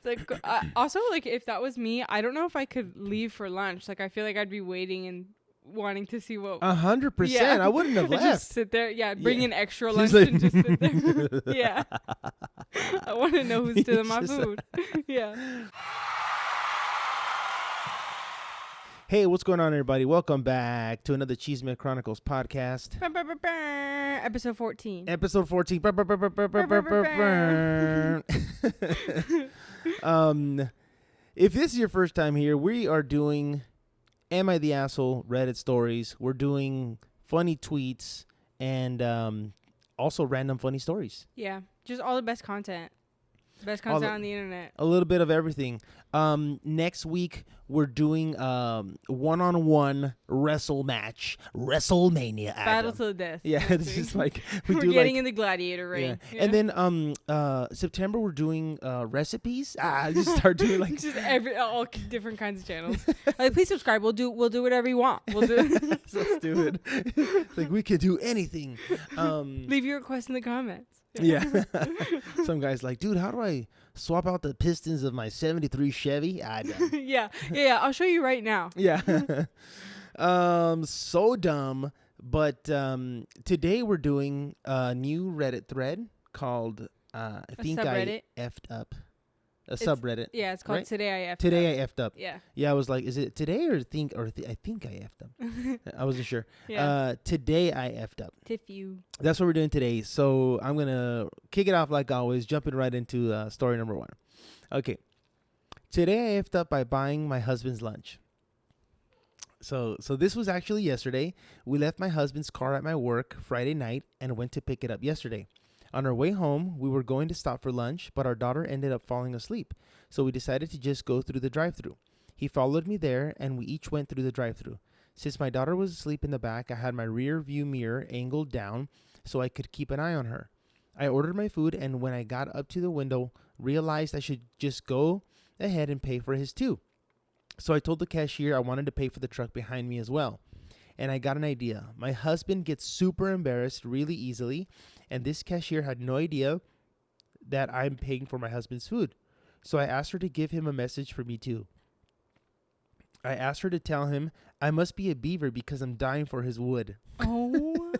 Like, also, like, if that was me, I don't know if I could leave for lunch. Like, I feel like I'd be waiting and wanting to see what. 100%. I wouldn't have left. Just sit there. Yeah, bring in extra lunch like and just sit there. Yeah. I want to know who's stealing my food. Yeah. Hey, what's going on, everybody? Welcome back to another Chisme Chronicles podcast. Episode 14. Episode 14. If this is your first time here, we are doing Am I the Asshole Reddit stories. We're doing funny tweets and also random funny stories. Yeah, just all the best content. Best content on the internet. A little bit of everything. Next week, we're doing one-on-one wrestle match. WrestleMania. Battle to the death. Yeah, it's just like... We're getting in the gladiator ring. Yeah. And then September, we're doing recipes. Just start doing like... just all different kinds of channels. Like, please subscribe. We'll do whatever you want. We'll do it. So let's do it. Like, we could do anything. Leave your request in the comments. Yeah. Some guy's like, dude, how do I swap out the pistons of my 73 Chevy? I don't. Yeah. I'll show you right now. Yeah. So dumb. But today we're doing a new Reddit thread called I think subreddit. I effed up. Subreddit. Yeah, it's called right? Today I Effed Up. Today I effed up. Yeah. Yeah, I was like, is it today or I think I effed up. I wasn't sure. Yeah. Today I effed up. Tiff you. That's what we're doing today. So I'm going to kick it off like always, jumping right into story number 1. Okay. Today I effed up by buying my husband's lunch. So this was actually yesterday. We left my husband's car at my work Friday night and went to pick it up yesterday. On our way home, we were going to stop for lunch, but our daughter ended up falling asleep. So we decided to just go through the drive-thru. He followed me there, and we each went through the drive-thru. Since my daughter was asleep in the back, I had my rear view mirror angled down so I could keep an eye on her. I ordered my food, and when I got up to the window, realized I should just go ahead and pay for his too. So I told the cashier I wanted to pay for the truck behind me as well. And I got an idea. My husband gets super embarrassed really easily, and this cashier had no idea that I'm paying for my husband's food. So I asked her to give him a message for me too. I asked her to tell him I must be a beaver because I'm dying for his wood. Oh.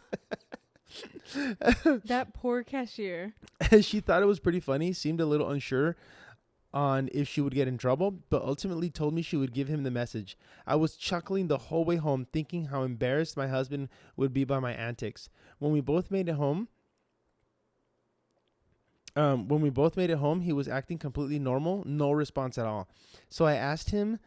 That poor cashier. She thought it was pretty funny, seemed a little unsure on if she would get in trouble, but ultimately told me she would give him the message. I was chuckling the whole way home, thinking how embarrassed my husband would be by my antics. When we both made it home, he was acting completely normal, no response at all. So I asked him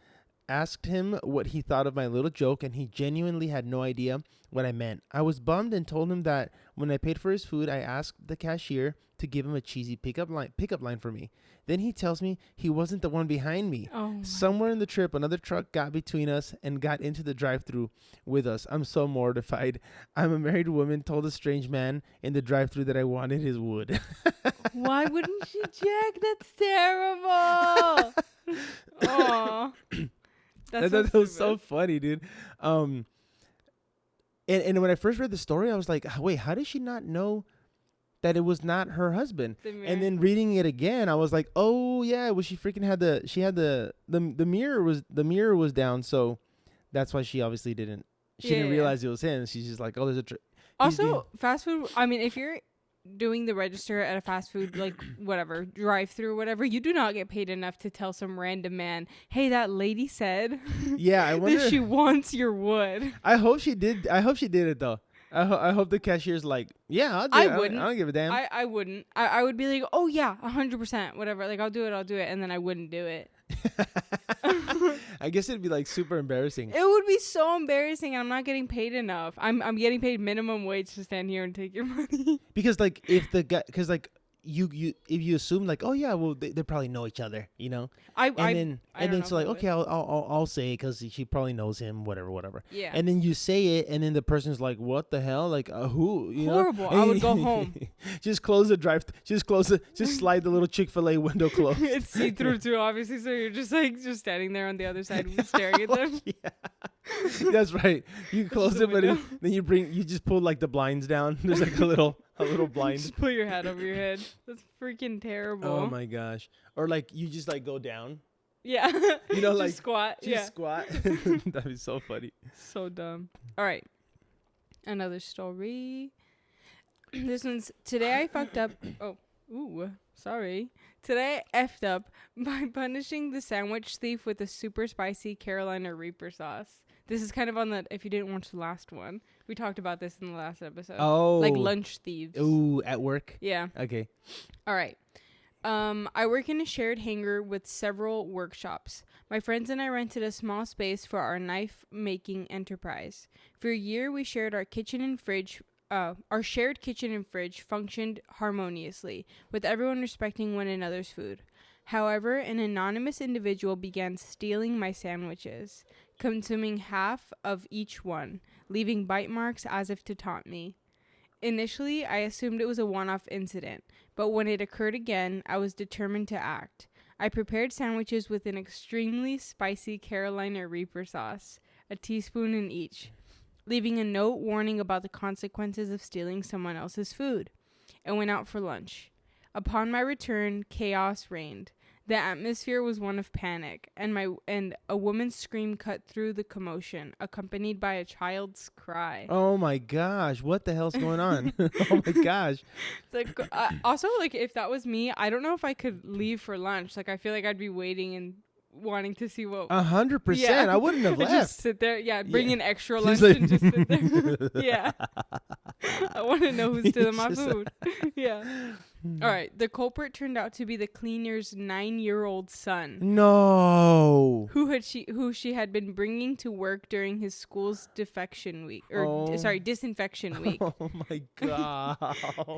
what he thought of my little joke, and he genuinely had no idea what I meant. I was bummed and told him that when I paid for his food, I asked the cashier to give him a cheesy pickup line for me. Then he tells me he wasn't the one behind me. Oh. Somewhere in the trip, another truck got between us and got into the drive-thru with us. I'm so mortified. I'm a married woman, told a strange man in the drive-thru that I wanted his wood. Why wouldn't she check? That's terrible. Oh. That was so funny, dude. And when I first read the story, I was like, wait, how did she not know that it was not her husband? And then reading it again, I was like, oh yeah, well, she had the mirror was down, so that's why she obviously didn't realize it was him. She's just like, oh, there's a also fast food. I mean, if you're doing the register at a fast food, like whatever, drive through, whatever, you do not get paid enough to tell some random man, hey, that lady said yeah, I wonder that she wants your wood. I hope she did it though. I hope the cashier's like, yeah, I'll do it. Wouldn't. I don't give a damn. I wouldn't. I would be like, oh yeah, 100%, whatever. Like, I'll do it. And then I wouldn't do it. I guess it'd be like super embarrassing. It would be so embarrassing. I'm not getting paid enough. I'm getting paid minimum wage to stand here and take your money. Because like if the guy, because like if you assume like, oh yeah, well they probably know each other, you know. And then so like, okay, I'll say it because she probably knows him, whatever. Yeah. And then you say it, and then the person's like, what the hell, like who? You horrible. know? I would go home. Just close the drive. Just slide the little Chick-fil-A window closed. It's see through too, obviously. So you're just standing there on the other side staring at them. Yeah, that's right. You close it, but then you just pull like the blinds down. There's like a a little blind. Just put your hat over your head. That's freaking terrible. Oh my gosh. Or like you just like go down. Yeah. You know, Just like squat. just Yeah. squat. That'd be so funny. So dumb. All right. Another story. This one's today I fucked up. Oh, ooh, sorry. Today I effed up by punishing the sandwich thief with a super spicy Carolina Reaper sauce. This is kind of on the, if you didn't watch the last one, we talked about this in the last episode. Oh. Like lunch thieves. Ooh, at work? Yeah. Okay. All right. I work in a shared hangar with several workshops. My friends and I rented a small space for our knife making enterprise. For a year, we shared our kitchen and fridge. Our shared kitchen and fridge functioned harmoniously, with everyone respecting one another's food. However, an anonymous individual began stealing my sandwiches, consuming half of each one, leaving bite marks as if to taunt me. Initially, I assumed it was a one-off incident, but when it occurred again, I was determined to act. I prepared sandwiches with an extremely spicy Carolina Reaper sauce, a teaspoon in each, leaving a note warning about the consequences of stealing someone else's food, and went out for lunch. Upon my return, chaos reigned. The atmosphere was one of panic, and a woman's scream cut through the commotion, accompanied by a child's cry. Oh my gosh, what the hell's going on? Oh my gosh. It's like, also, like, if that was me, I don't know if I could leave for lunch. Like, I feel like I'd be waiting and wanting to see what. 100%. Yeah. I wouldn't have Just left. sit there, yeah. Bring in extra He's lunch like- and just sit there. Yeah. I want to know who's stealing my He's just- food. Yeah. All right. The culprit turned out to be the cleaner's 9-year-old son, No. who she had been bringing to work during his school's disinfection week. Oh my god.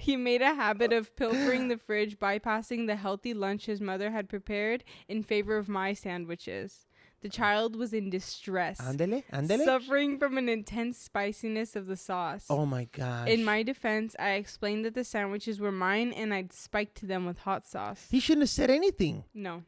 He made a habit of pilfering the fridge, bypassing the healthy lunch his mother had prepared in favor of my sandwiches. The child was in distress, Ándele. suffering from an intense spiciness of the sauce. Oh my gosh. In my defense, I explained that the sandwiches were mine and I'd spiked them with hot sauce. He shouldn't have said anything. No.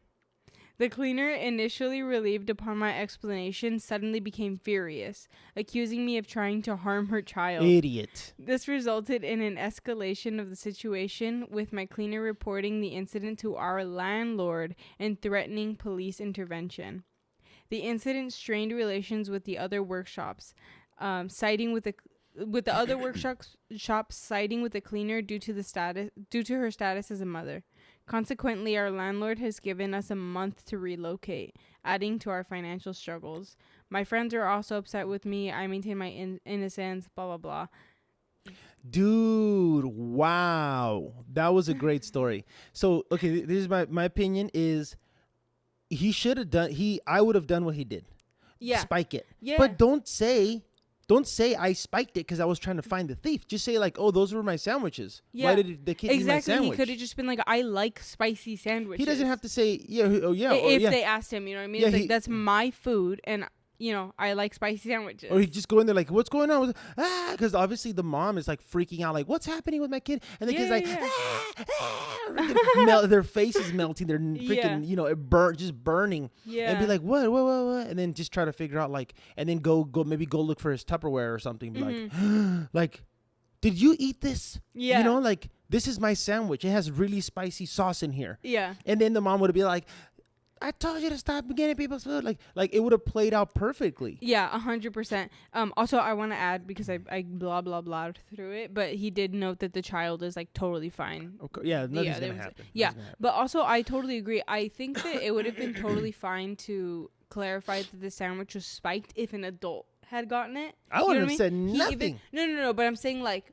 The cleaner, initially relieved upon my explanation, suddenly became furious, accusing me of trying to harm her child. Idiot. This resulted in an escalation of the situation, with my cleaner reporting the incident to our landlord and threatening police intervention. The incident strained relations with the other workshops, siding with the other workshops siding with the cleaner due to her status as a mother. Consequently, our landlord has given us a month to relocate, adding to our financial struggles. My friends are also upset with me. I maintain my innocence, blah, blah, blah. Dude, wow. That was a great story. So, okay, this is my opinion is he should have done I would have done what he did. Yeah. Spike it. Yeah. But don't say I spiked it because I was trying to find the thief. Just say like, oh, those were my sandwiches. Yeah. Why did the kid eat my Exactly. He sandwich? could have just been like, I like spicy sandwiches. He doesn't have to say, yeah, oh, yeah. Or, If yeah. they asked him, you know what I mean? Yeah, It's he- like, that's my food, and, you know, I like spicy sandwiches. Or he just go in there like, what's going on? Because obviously the mom is like freaking out, like, what's happening with my kid? And the kid's like, their face is melting. They're freaking, you know, just burning. Yeah. And be like, what? And then just try to figure out like, and then go look for his Tupperware or something. Be like, did you eat this? Yeah. You know, like, this is my sandwich. It has really spicy sauce in here. Yeah. And then the mom would be like, I told you to stop getting people's food. Like it would have played out perfectly. Yeah, 100%. Also, I want to add, because I blah, blah, blah through it, but he did note that the child is, like, totally fine. Okay. Yeah, nothing's there gonna was- happen. Yeah, Nothing's gonna happen. but also, I totally agree. I think that it would have been totally fine to clarify that the sandwich was spiked if an adult had gotten it. I You know wouldn't what have said He nothing. No, but I'm saying, like,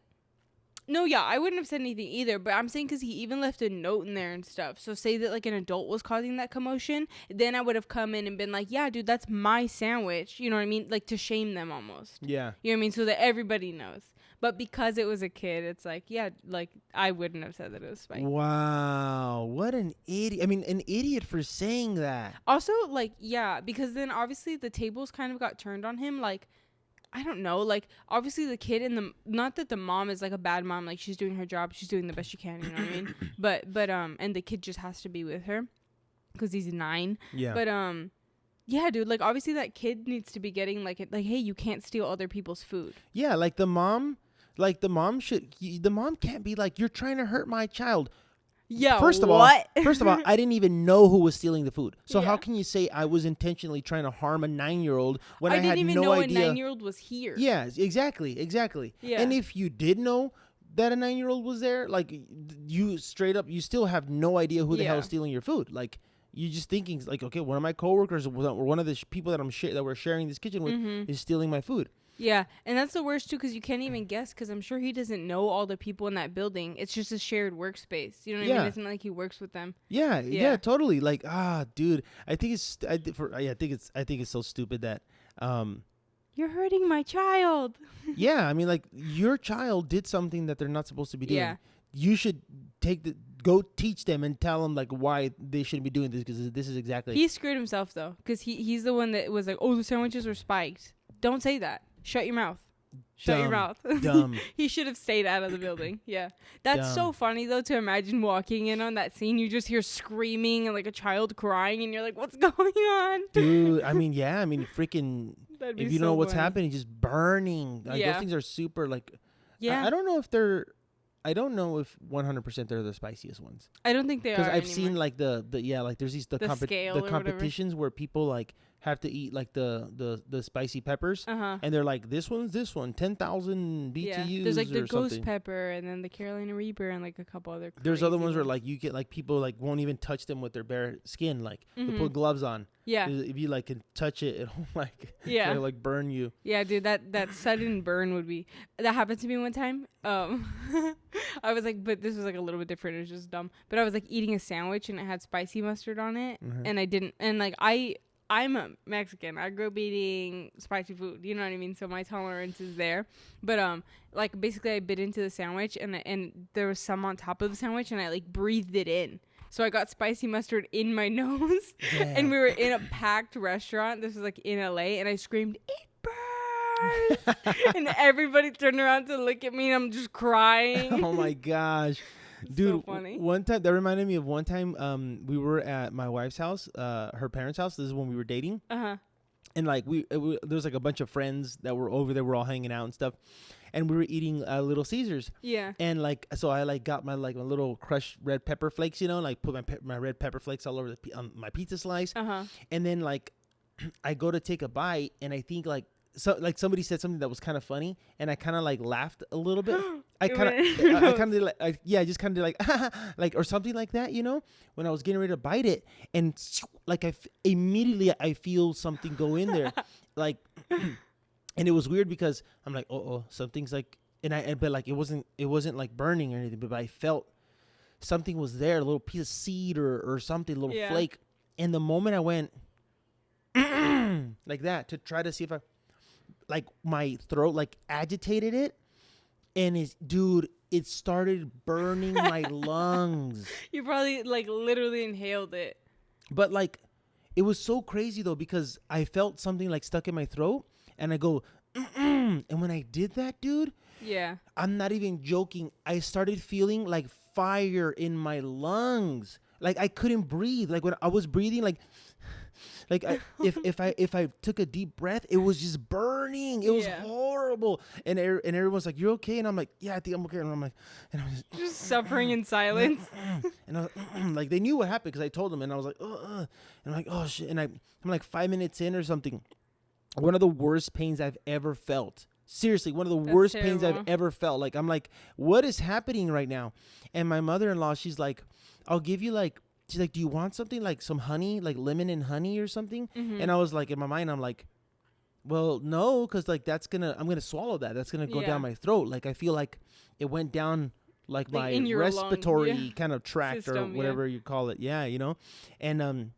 no, yeah, I wouldn't have said anything either, but I'm saying because he even left a note in there and stuff. So say that, like, an adult was causing that commotion, then I would have come in and been like, yeah, dude, that's my sandwich. You know what I mean? Like, to shame them almost. Yeah. You know what I mean? So that everybody knows. But because it was a kid, it's like, yeah, like, I wouldn't have said that it was spiked. Wow. What an idiot. I mean, an idiot for saying that. Also, like, yeah, because then obviously the tables kind of got turned on him. Like, I don't know. Like, obviously the kid not that the mom is like a bad mom. Like, she's doing her job. She's doing the best she can. You know what I mean? But, and the kid just has to be with her because he's 9. Yeah. But, yeah, dude, like, obviously that kid needs to be getting, like, hey, you can't steal other people's food. Yeah, like the mom Like the mom can't be like, you're trying to hurt my child. Yeah. First of all, I didn't even know who was stealing the food. So how can you say I was intentionally trying to harm a 9-year-old when I had no idea? I didn't even know a 9-year-old was here. Yeah, exactly. Yeah. And if you did know that a 9-year-old was there, like you straight up, you still have no idea who the hell is stealing your food. Like you just thinking like, okay, one of my coworkers or one of the people that that we're sharing this kitchen with is stealing my food. Yeah, and that's the worst too, because you can't even guess, because I'm sure he doesn't know all the people in that building. It's just a shared workspace. You know what I mean? It's not like he works with them. Yeah, totally. Like, dude, I think it's so stupid that, you're hurting my child. Yeah, I mean, like your child did something that they're not supposed to be doing. Yeah. You should go teach them and tell them like why they shouldn't be doing this, because this is exactly. He screwed himself though, because he's the one that was like, oh, the sandwiches were spiked. Don't say that. Shut your mouth. Shut your mouth. Dumb. He should have stayed out of the building. Yeah. That's so funny, though, to imagine walking in on that scene. You just hear screaming and, like, a child crying, and you're like, what's going on? Dude, I mean, freaking, if you don't know what's happening, just burning. Like, those things are super, like, I don't know if 100% they're the spiciest ones. I don't think they are because I've seen, like, like, there's these, the competitions where people, like, have to eat like the spicy peppers, and they're like, this one 10,000 BTUs. There's like the ghost something. pepper, and then the Carolina Reaper, and like a couple other. There's other ones where like you get like people like won't even touch them with their bare skin, like they put gloves on. Yeah, if you like can touch it, it'll like it'll like burn you. Yeah, dude, that sudden burn would be. That happened to me one time. I was like, but this was like a little bit different. It was just dumb. But I was like eating a sandwich and it had spicy mustard on it, and I didn't, and like I'm a Mexican. I grew up eating spicy food. You know what I mean? So my tolerance is there. But like basically I bit into the sandwich and there was some on top of the sandwich and I like breathed it in. So I got spicy mustard in my nose. Yeah. And we were in a packed restaurant. This was like in LA, and I screamed, "It burns!" And everybody turned around to look at me, and I'm just crying. Oh my gosh. Dude, so funny. One time that reminded me of one time we were at my wife's house, her parents' house. This is when we were dating. And like there was like a bunch of friends that were over there. We're all hanging out and stuff, and we were eating Little Caesars. Yeah. And like so I like got my like my little crushed red pepper flakes, you know, like put my red pepper flakes all over my pizza slice. And then like I go to take a bite, and I think like somebody said something that was kind of funny, and I kind of like laughed a little bit. I kind of like just kind of like like or something like that, you know, when I was getting ready to bite it, and like immediately I feel something go in there, like, and it was weird because I'm like, oh, something's like, but like it wasn't like burning or anything, but I felt something was there, a little piece of seed or something, a little flake, and the moment I went like that to try to see if I. Like my throat like agitated it, and it started burning my lungs. You probably like literally inhaled it. But like it was so crazy though, because I felt something like stuck in my throat, and I go and when I did that, dude, I'm not even joking, I started feeling like fire in my lungs. Like I couldn't breathe. Like when I was breathing, like if I took a deep breath, it was just burning. It was horrible. And everyone's like, "You're okay?" And I'm like, "Yeah, I think I'm okay." And I'm like, and I was just suffering in silence. And I was like, they knew what happened because I told them. And I was like, and I'm like, "Oh shit!" And I'm like 5 minutes in or something. One of the worst pains I've ever felt. Seriously, one of the worst pains I've ever felt. Like I'm like, what is happening right now? And my mother-in-law, she's like, "I'll give you like." She's like, "Do you want something like some honey, like lemon and honey or something?" And I was like, in my mind, I'm like, well, no, because like I'm gonna swallow that. That's gonna go down my throat. Like I feel like it went down like my respiratory kind of tract system, or whatever you call it. Yeah, you know, and I'm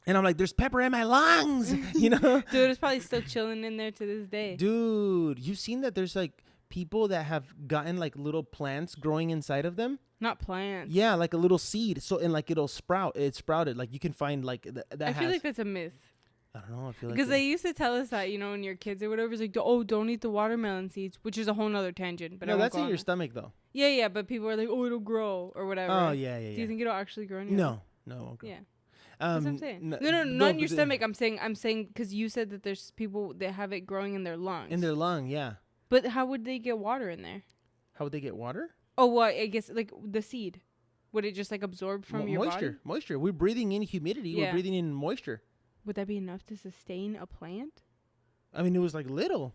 like, there's pepper in my lungs, you know. Dude, it's probably still chilling in there to this day. Dude, you've seen that there's like people that have gotten like little plants growing inside of them. Not plants. Yeah, like a little seed. So and like it'll sprout. It sprouted. Like you can find like that. I feel like that's a myth. I don't know. I feel like because they used to tell us that, you know, when you're kids or whatever, it's like, oh, don't eat the watermelon seeds, which is a whole nother tangent. But no, that's in your stomach though. Yeah, but people are like, oh, it'll grow or whatever. Oh yeah. Do you think it'll actually grow in your No, it won't grow. Yeah. That's what I'm saying. No, not in your stomach. I'm saying because you said that there's people that have it growing in their lungs. In their lung, yeah. But how would they get water in there? How would they get water? Oh, well, I guess like the seed. Would it just like absorb from your body? Moisture. We're breathing in humidity. Yeah. We're breathing in moisture. Would that be enough to sustain a plant? I mean, it was like little.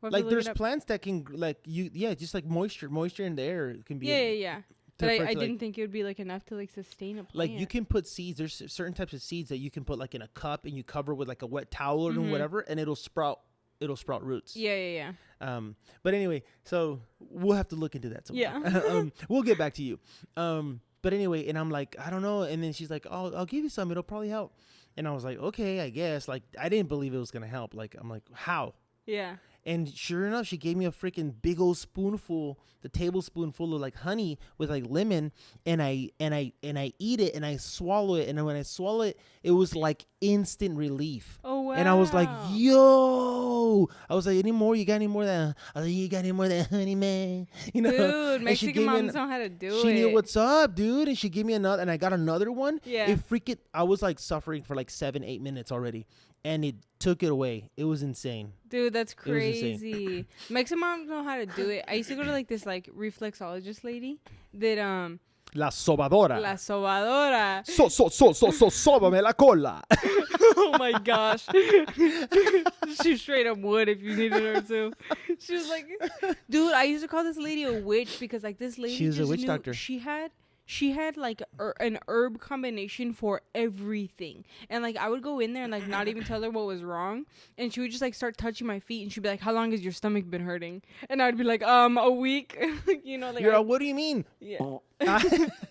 We'll Like there's plants that can just like moisture in the air can be. Yeah. But I didn't think it would be like enough to like sustain a plant. Like you can put seeds. There's certain types of seeds that you can put like in a cup and you cover with like a wet towel or whatever, and it'll sprout roots. Yeah. But anyway, so we'll have to look into that sometime. Yeah. We'll get back to you. But anyway, and I'm like, I don't know. And then she's like, oh, I'll give you some. It'll probably help. And I was like, okay, I guess. Like, I didn't believe it was going to help. Like, I'm like, how? Yeah. And sure enough, she gave me a freaking big old spoonful, the tablespoonful of like honey with like lemon, and I eat it and I swallow it, and when I swallow it, it was like instant relief. Oh wow! And I was like, yo, I was like, any more? You got any more of that? I was like, you got any more of that honey, man? You know, dude, Mexican moms know how to do it. She knew what's up, dude, and she gave me another, and I got another one. Yeah. It freaking, I was like suffering for like 7-8 minutes already. And it took it away. It was insane. Dude, that's crazy. Mexican moms know how to do it. I used to go to like this like reflexologist lady that La sobadora. La sobadora. Sóbame la cola. Oh my gosh. She straight up would if you needed her to. She was like, dude, I used to call this lady a witch because like this lady she was a witch doctor. She had like an herb combination for everything. And like I would go in there and like not even tell her what was wrong. And she would just like start touching my feet and she'd be like, how long has your stomach been hurting? And I'd be like, a week. You know, like what do you mean? Yeah.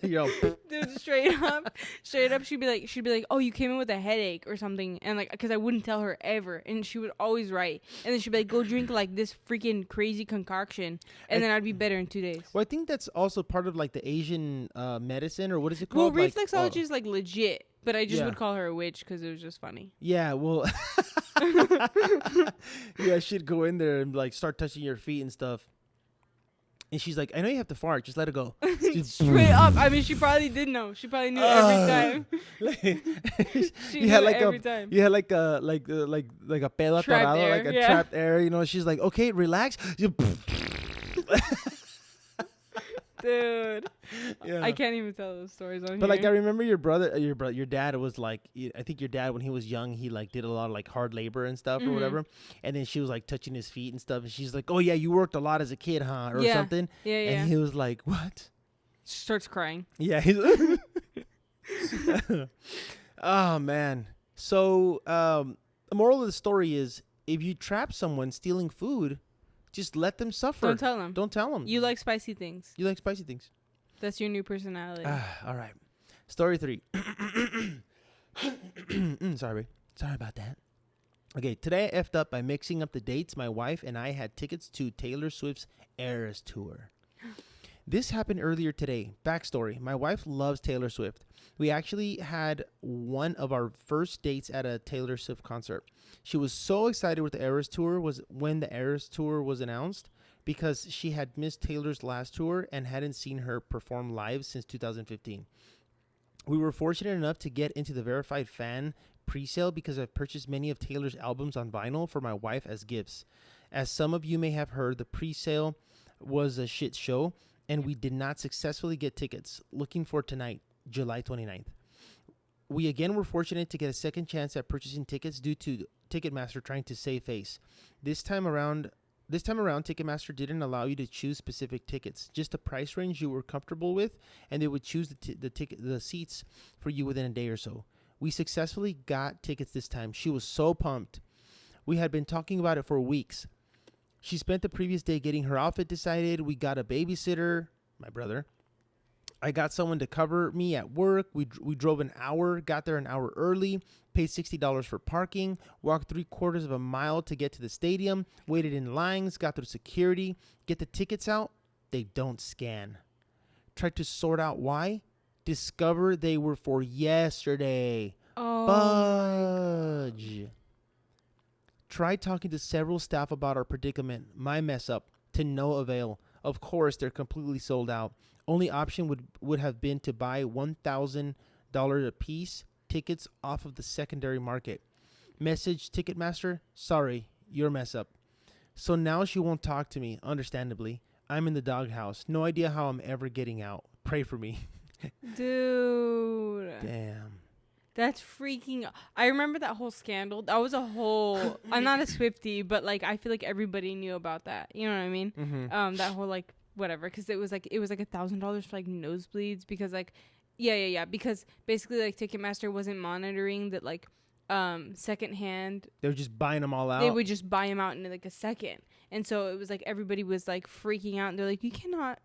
Yo. Dude, straight up, she'd be like, oh, you came in with a headache or something. And like, cause I wouldn't tell her ever. And she would always write. And then she'd be like, go drink like this freaking crazy concoction. And then I'd be better in 2 days. Well, I think that's also part of like the Asian medicine, or what is it called? Well, reflexology is like legit, but I just would call her a witch because it was just funny. Yeah, well, yeah, she'd go in there and like start touching your feet and stuff. And she's like, I know you have to fart, just let it go. Straight up. I mean, she probably did know. She probably knew every time. You had like every time. You had like a pedo atorado, like a trapped air. You know, she's like, okay, relax. Dude, yeah. I can't even tell those stories on here. But like, I remember your dad was like, I think your dad when he was young, he like did a lot of like hard labor and stuff or whatever. And then she was like touching his feet and stuff, and she's like, "Oh yeah, you worked a lot as a kid, huh?" Or something. Yeah. And he was like, "What?" Starts crying. Yeah. Oh man. So the moral of the story is, if you trap someone stealing food, just let them suffer. Don't tell them. You like spicy things. That's your new personality. All right. Story 3. Sorry about that. Okay, today I effed up by mixing up the dates. My wife and I had tickets to Taylor Swift's Eras Tour. This happened earlier today. Backstory. My wife loves Taylor Swift. We actually had one of our first dates at a Taylor Swift concert. She was so excited with the Eras Tour when the Eras Tour was announced, because she had missed Taylor's last tour and hadn't seen her perform live since 2015. We were fortunate enough to get into the verified fan pre-sale because I've purchased many of Taylor's albums on vinyl for my wife as gifts. As some of you may have heard, the pre-sale was a shit show, and we did not successfully get tickets. Looking for tonight, July 29th. We again were fortunate to get a second chance at purchasing tickets due to Ticketmaster trying to save face. This time around, Ticketmaster didn't allow you to choose specific tickets, just a price range you were comfortable with, and they would choose the seats for you within a day or so. We successfully got tickets this time. She was so pumped. We had been talking about it for weeks. She spent the previous day getting her outfit decided. We got a babysitter, my brother. I got someone to cover me at work. We drove an hour, got there an hour early, paid $60 for parking, walked 3/4 of a mile to get to the stadium, waited in lines, got through security, get the tickets out. They don't scan. Tried to sort out why. Discover they were for yesterday. Oh. Fudge. Tried talking to several staff about our predicament. My mess up. To no avail. Of course, they're completely sold out. Only option would have been to buy $1,000 a piece tickets off of the secondary market. Message Ticketmaster, sorry, your mess up. So now she won't talk to me, understandably. I'm in the doghouse. No idea how I'm ever getting out. Pray for me. Dude. Damn. That's freaking. I remember that whole scandal. That was a whole. I'm not a Swiftie, but like I feel like everybody knew about that. You know what I mean? Mm-hmm. That whole like whatever, because it was like $1,000 for like nosebleeds, because like yeah, because basically like Ticketmaster wasn't monitoring that like secondhand. They were just buying them all out. They would just buy them out in like a second, and so it was like everybody was like freaking out, and they're like, you cannot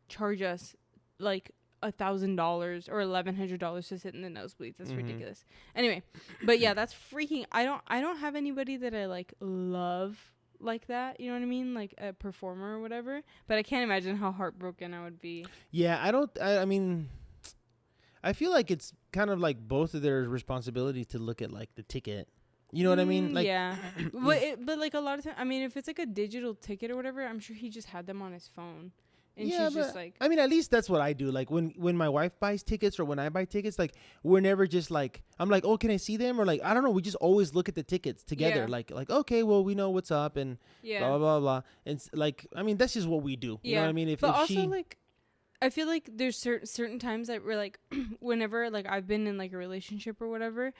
charge us like $1,000 or $1,100 to sit in the nosebleeds. That's ridiculous. Anyway, but yeah, that's freaking. I don't have anybody that I like love like that. You know what I mean? Like a performer or whatever. But I can't imagine how heartbroken I would be. Yeah, I mean, I feel like it's kind of like both of their responsibility to look at like the ticket. You know what I mean? Like, yeah. but like a lot of time, I mean, if it's like a digital ticket or whatever, I'm sure he just had them on his phone. And yeah, she's just like, I mean, at least that's what I do. Like when my wife buys tickets or when I buy tickets, like we're never just like, I'm like, oh, can I see them? Or like, I don't know. We just always look at the tickets together. Yeah. Like, okay, well, we know what's up and yeah. blah, blah, blah. And like, I mean, that's just what we do. You know what I mean? But also like, I feel like there's certain times that we're like, whenever like I've been in like a relationship or whatever,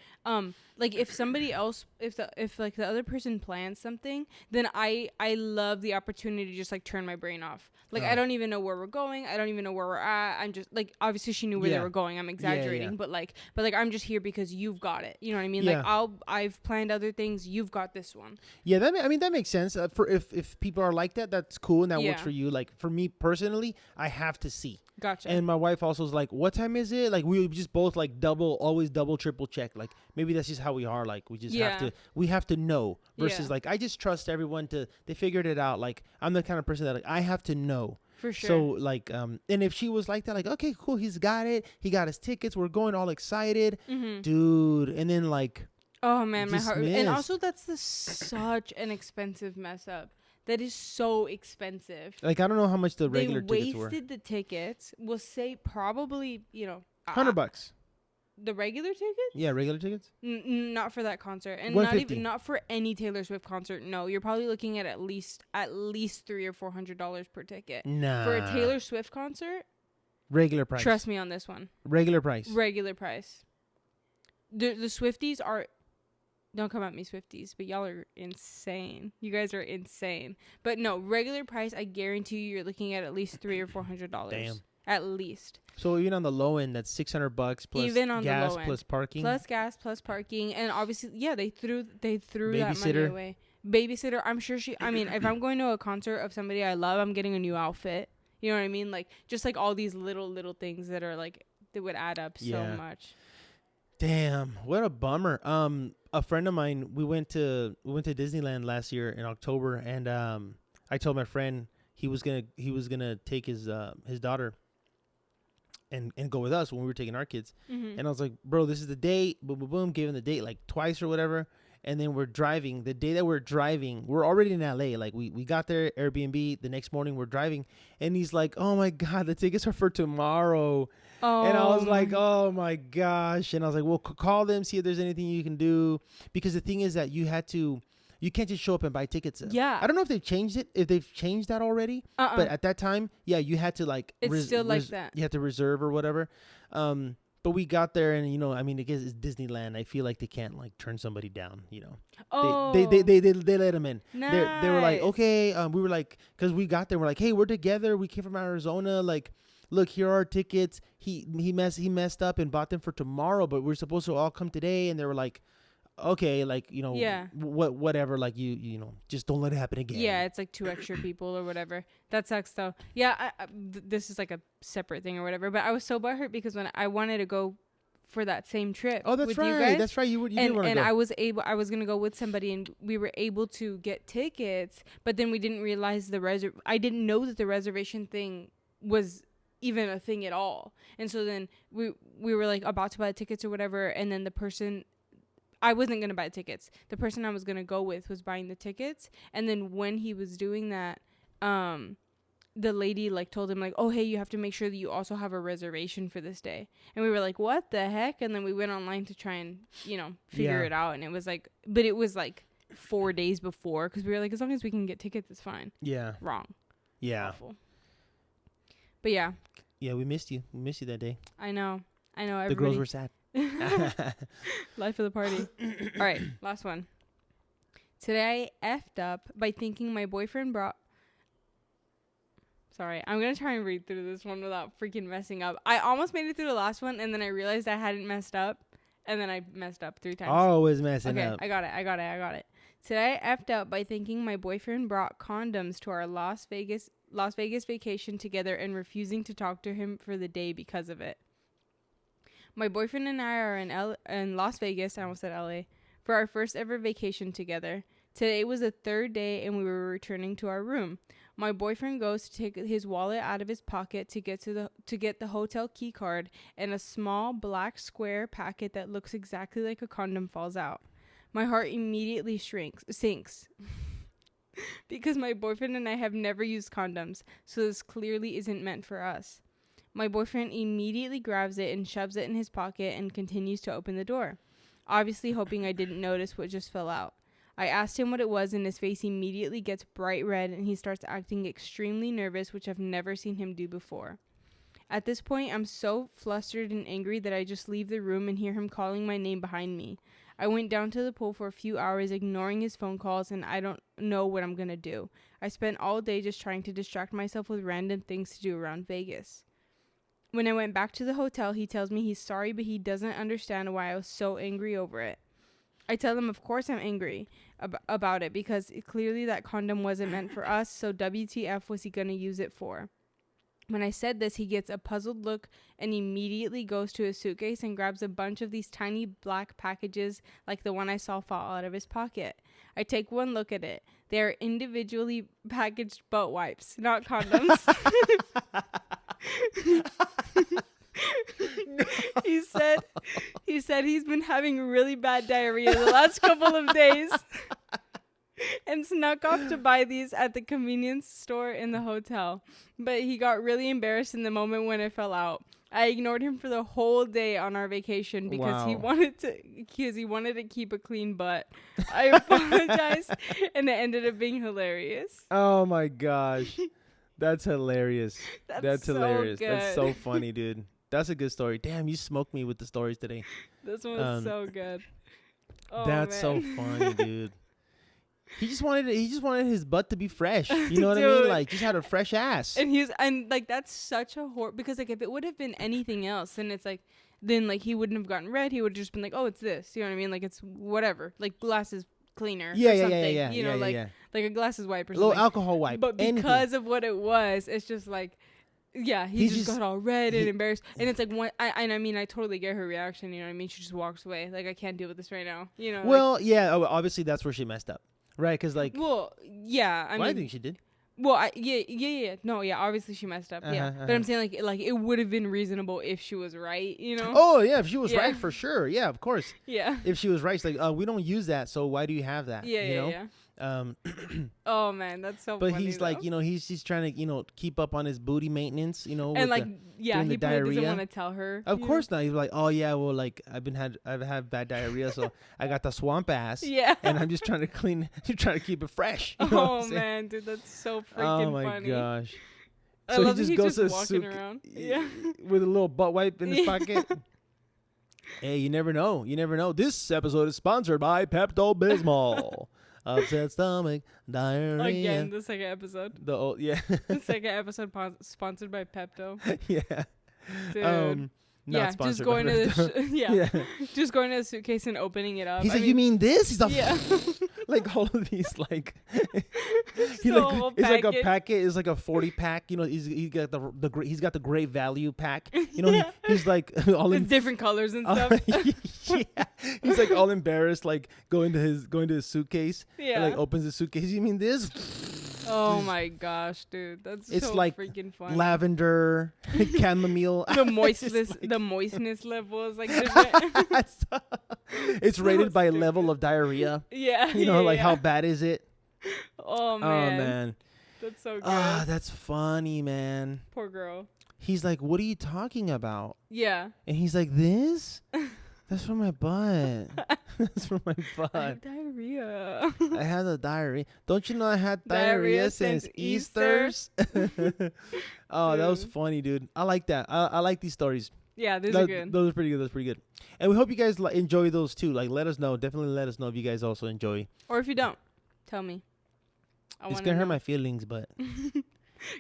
like if somebody else, if like the other person plans something, then I love the opportunity to just like turn my brain off. Like I don't even know where we're going. I don't even know where we're at. I'm just like, obviously she knew where they were going. I'm exaggerating, but like I'm just here because you've got it. You know what I mean? Yeah. Like I've planned other things. You've got this one. Yeah, that makes sense. For if people are like that, that's cool and that works for you. Like for me personally, I have to see. Gotcha. And my wife also is like, what time is it? Like we just both like always double, triple check. Like maybe that's just how we are. Like we just have to know versus like, I just trust everyone they figured it out. Like I'm the kind of person that like, I have to know. For sure. So like, and if she was like that, like, okay, cool. He's got it. He got his tickets. We're going all excited, dude. And then like, oh man, my heart. And also that's such an expensive mess up. That is so expensive. Like, I don't know how much the regular tickets were. They wasted the tickets. We'll say probably, $100. The regular tickets? Yeah, regular tickets? Not for that concert. And not for any Taylor Swift concert. No, you're probably looking at least $300 or $400 per ticket. Nah. For a Taylor Swift concert? Regular price. Trust me on this one. Regular price. Regular price. The Swifties are... Don't come at me, Swifties, but y'all are insane. You guys are insane. But no, regular price, I guarantee you're looking at least $300 or $400. Damn. At least. So even on the low end, that's $600 plus even on gas the low end. Plus parking. Plus gas plus parking, and obviously, yeah, they threw that money away. Babysitter. I'm sure I mean, if I'm going to a concert of somebody I love, I'm getting a new outfit. You know what I mean? Like just like all these little things that are like that would add up so much. Damn, what a bummer. A friend of mine, we went to Disneyland last year in October, and I told my friend he was gonna take his daughter and go with us when we were taking our kids. And I was like, bro, this is the date. Boom, boom, boom. Gave him the date like twice or whatever. And then we're driving. The day that we're driving, we're already in LA. Like we got there, Airbnb. The next morning we're driving, and he's like, "Oh my God, the tickets are for tomorrow." Oh. And I was like, "Oh my gosh!" And I was like, "Well, call them, see if there's anything you can do." Because the thing is that you can't just show up and buy tickets. Yeah. I don't know if they've changed it, if they've changed that already. But at that time, yeah, you had to like. It's still like that. You had to reserve or whatever. But we got there, and I mean, it's Disneyland. I feel like they can't like turn somebody down. Oh. They let them in. Nice. They were like, okay. We were like, because we got there, we're like, hey, we're together. We came from Arizona. Like, look, here are our tickets. He messed up and bought them for tomorrow, but we're supposed to all come today. And they were like, okay, like whatever. Like you just don't let it happen again. Yeah, it's like 2 extra people or whatever. That sucks though. Yeah, this is like a separate thing or whatever. But I was so butthurt because when I wanted to go for that same trip. Oh, that's right. You guys, that's right. You did want to go. And I was gonna go with somebody, and we were able to get tickets, but then we didn't realize I didn't know that the reservation thing was even a thing at all. And so then we were like about to buy tickets or whatever, and then the person. I wasn't going to buy tickets. The person I was going to go with was buying the tickets. And then when he was doing that, the lady like told him like, oh, hey, you have to make sure that you also have a reservation for this day. And we were like, what the heck? And then we went online to try and, figure it out. And it was like, but it was like 4 days before because we were like, as long as we can get tickets, it's fine. Yeah. Wrong. Yeah. Awful. But yeah. Yeah, we missed you. We missed you that day. I know. Everybody. The girls were sad. Life of the party. All right, last one. Today I effed up by thinking my boyfriend brought... Sorry, I'm going to try and read through this one without freaking messing up. I almost made it through the last one, and then I realized I hadn't messed up, and then I messed up 3 times. Always messing up. Okay, I got it. Today I effed up by thinking my boyfriend brought condoms to our Las Vegas vacation together and refusing to talk to him for the day because of it. My boyfriend and I are in Las Vegas, I almost said LA, for our first ever vacation together. Today was the 3rd day and we were returning to our room. My boyfriend goes to take his wallet out of his pocket to get the hotel key card, and a small black square packet that looks exactly like a condom falls out. My heart immediately sinks. Because my boyfriend and I have never used condoms, so this clearly isn't meant for us. My boyfriend immediately grabs it and shoves it in his pocket and continues to open the door, obviously hoping I didn't notice what just fell out. I asked him what it was, and his face immediately gets bright red and he starts acting extremely nervous, which I've never seen him do before. At this point, I'm so flustered and angry that I just leave the room and hear him calling my name behind me. I went down to the pool for a few hours ignoring his phone calls, and I don't know what I'm going to do. I spent all day just trying to distract myself with random things to do around Vegas. When I went back to the hotel, he tells me he's sorry, but he doesn't understand why I was so angry over it. I tell him, of course I'm angry about it, because clearly that condom wasn't meant for us, so WTF was he going to use it for? When I said this, he gets a puzzled look and immediately goes to his suitcase and grabs a bunch of these tiny black packages like the one I saw fall out of his pocket. I take one look at it. They are individually packaged butt wipes, not condoms. No. He said he's been having really bad diarrhea the last couple of days and snuck off to buy these at the convenience store in the hotel. But he got really embarrassed in the moment when it fell out. I ignored him for the whole day on our vacation because he wanted to keep a clean butt. I apologized and it ended up being hilarious. Oh my gosh. That's hilarious. That's so hilarious. good. That's so funny, dude. That's a good story. Damn, you smoked me with the stories today. This one was so good. Oh, that's man. so funny, dude. He just wanted his butt to be fresh. You know what I Dude. mean? Like, just had a fresh ass. And like that's such a because like if it would have been anything else, then it's like he wouldn't have gotten red. He would have just been like, oh, it's this. You know what I mean? Like it's whatever. Like glasses cleaner. Or something. Yeah. You know, like a glasses wipe or a something. little alcohol wipe. But because of what it was, it's just like, yeah, he just got all red and embarrassed. And it's like, I mean, I totally get her reaction. You know what I mean? She just walks away. Like, I can't deal with this right now. You know? Well, yeah, obviously that's where she messed up. Right? Because, like. Well, yeah. I think she did. Well, yeah. No, yeah, obviously she messed up. Yeah. But I'm saying, like it would have been reasonable if she was right, you know? Oh, yeah, if she was right, for sure. Yeah, of course. Yeah. If she was right, it's like, we don't use that, so why do you have that? Yeah, you know? yeah. Oh man, that's so but funny. But he's like, he's trying to, keep up on his booty maintenance, and like, he probably doesn't want to tell her. Of course not. He's like, oh yeah, well, like I've had bad diarrhea, so I got the swamp ass. Yeah. And I'm just trying to keep it fresh. Oh man, dude, that's so freaking funny. Oh my gosh. I love he just goes to walking around. Yeah. With a little butt wipe in his pocket. Hey, you never know. This episode is sponsored by Pepto-Bismol. Upset stomach, diarrhea. Again, the second episode. The second episode sponsored by Pepto. Yeah. Dude. Not just going to the just going to the suitcase and opening it up. He's like, you mean this? He's like, yeah. Like all of these, like, it's like a packet. It's like a 40-pack. He's got the great value pack. He's like all in different colors and stuff. Yeah, he's like all embarrassed, like going to his suitcase. Yeah, and, like opens his suitcase. You mean this? Oh my gosh, dude, it's so like freaking fun. Lavender, chamomile. The moistness level is like different. It's rated by level of diarrhea. Yeah, how bad is it? Oh man, that's so good. That's funny, man. Poor girl. He's like, what are you talking about? Yeah. And he's like, this? That's from my butt. That's from my butt. I have diarrhea. diarrhea. I had a diarrhea. Don't you know I had Diarrhea diarrhea since since Easter's? Oh, that was Dude. funny, dude. I like that. I like these stories. Yeah, these are good. Those are pretty good. That's pretty good. And we hope you guys enjoy those too. Like, let us know. Definitely let us know if you guys also enjoy. Or if you don't, tell me. It's gonna hurt my feelings, but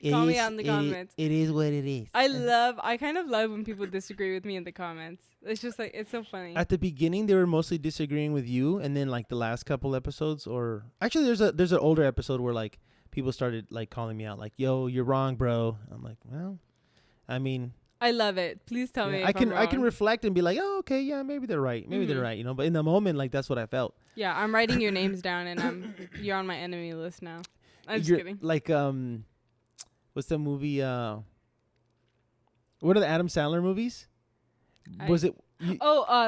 Call me out in the comments. It is what it is. I kind of love when people disagree with me in the comments. It's just like, it's so funny. At the beginning, they were mostly disagreeing with you, and then like the last couple episodes, or actually, there's an older episode where like people started like calling me out, like, "Yo, you're wrong, bro." I'm like, well, I mean, I love it. Please tell me. If I can I'm wrong. reflect and be like, "Oh, okay, yeah, maybe they're right, they're right," you know. But in the moment, like that's what I felt. Yeah, I'm writing your names down, and you're on my enemy list now. I'm just kidding. Like what's the movie? What are the Adam Sandler movies? Was it?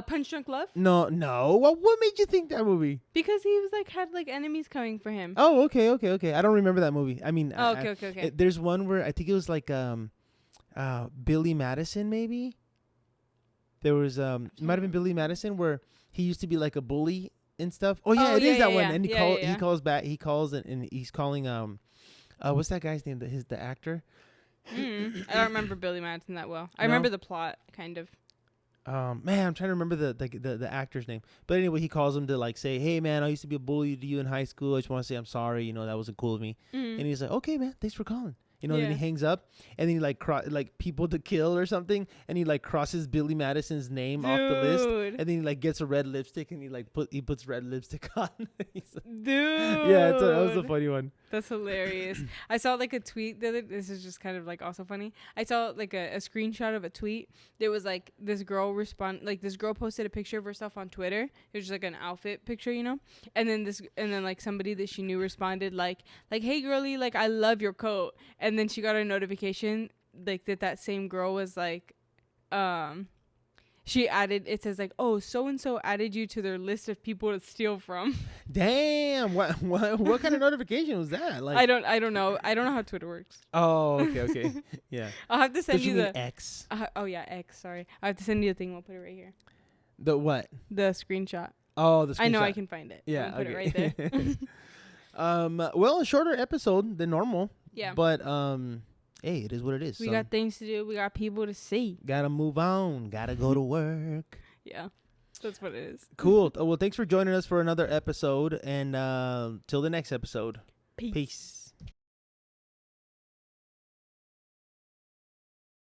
Punch Drunk Love? No. What made you think that movie? Because he was like had like enemies coming for him. Oh, okay. I don't remember that movie. I mean, Okay. There's one where I think it was like Billy Madison, maybe. There was it might have been Billy Madison where he used to be like a bully and stuff. Oh yeah, it is that one. And he calls back. He calls and he's calling what's that guy's name? The actor. I don't remember Billy Madison that well. I remember the plot kind of. Man, I'm trying to remember the actor's name. But anyway, he calls him to like say, "Hey man, I used to be a bully to you in high school. I just want to say I'm sorry. You know, that wasn't cool of me." And he's like, "Okay, man, thanks for calling." You know, and then he hangs up, and then he like people to kill or something, and he like crosses Billy Madison's name off the list, and then he like gets a red lipstick, and he puts red lipstick on. Dude, yeah, that was a funny one. That's hilarious. I saw like a tweet this is just kind of like also funny. I saw like a screenshot of a tweet. There was like this girl posted a picture of herself on Twitter. It was just like an outfit picture, you know. And then like somebody that she knew responded like, "Hey girlie, like I love your coat." And then she got a notification like that same girl was like, she added, it says like, "Oh, so and so added you to their list of people to steal from." Damn, what kind of notification was that? Like I don't know. I don't know how Twitter works. Oh, okay. Yeah. I'll have to send you the X. X. Sorry, I have to send you the thing. We'll put it right here. The what? The screenshot. Oh, the screenshot. I know I can find it. Yeah, I'll put it right there. Well, a shorter episode than normal. Yeah. But hey, it is what it is. We got things to do. We got people to see. Gotta move on. Gotta go to work. Yeah, that's what it is. Cool. Well, thanks for joining us for another episode, and till the next episode. Peace.